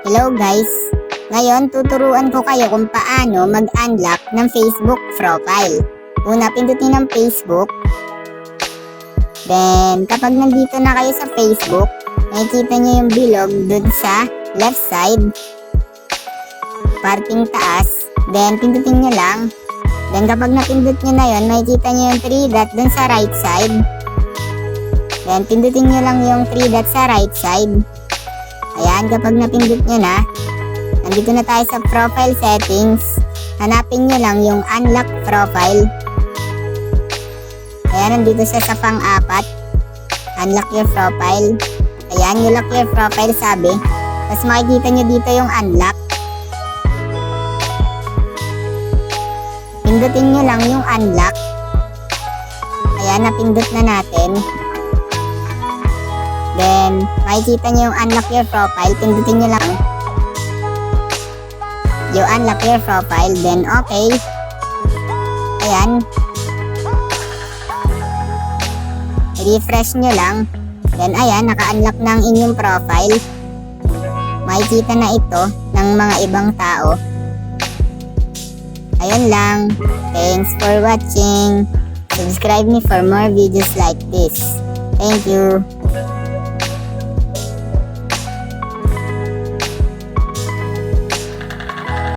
Hello guys! Ngayon, tuturuan ko kayo kung paano mag-unlock ng Facebook profile. Una, pindutin ang Facebook. Then, kapag nandito na kayo sa Facebook, makikita nyo yung bilog dun sa left side, parting taas. Then, pindutin nyo lang. Then, kapag napindut nyo na yun, makikita nyo yung 3 dot dun sa right side. Then, pindutin nyo lang yung 3 dot sa right side. Ayan, kapag napindut nyo na, nandito na tayo sa profile settings. Hanapin nyo lang yung unlock profile. Ayan, nandito siya sa pang-4. Unlock your profile. Ayan, you lock your profile sabi. Tapos makikita nyo dito yung unlock. Pindutin nyo lang yung unlock. Ayan, napindut na natin. Then, makikita nyo yung unlock your profile. Pindutin nyo lang. You unlock your profile. Then, okay. Ayan. Refresh nyo lang. Then, ayan. Naka-unlock na ang inyong profile. Makikita na ito ng mga ibang tao. Ayun lang. Thanks for watching. Subscribe me for more videos like this. Thank you.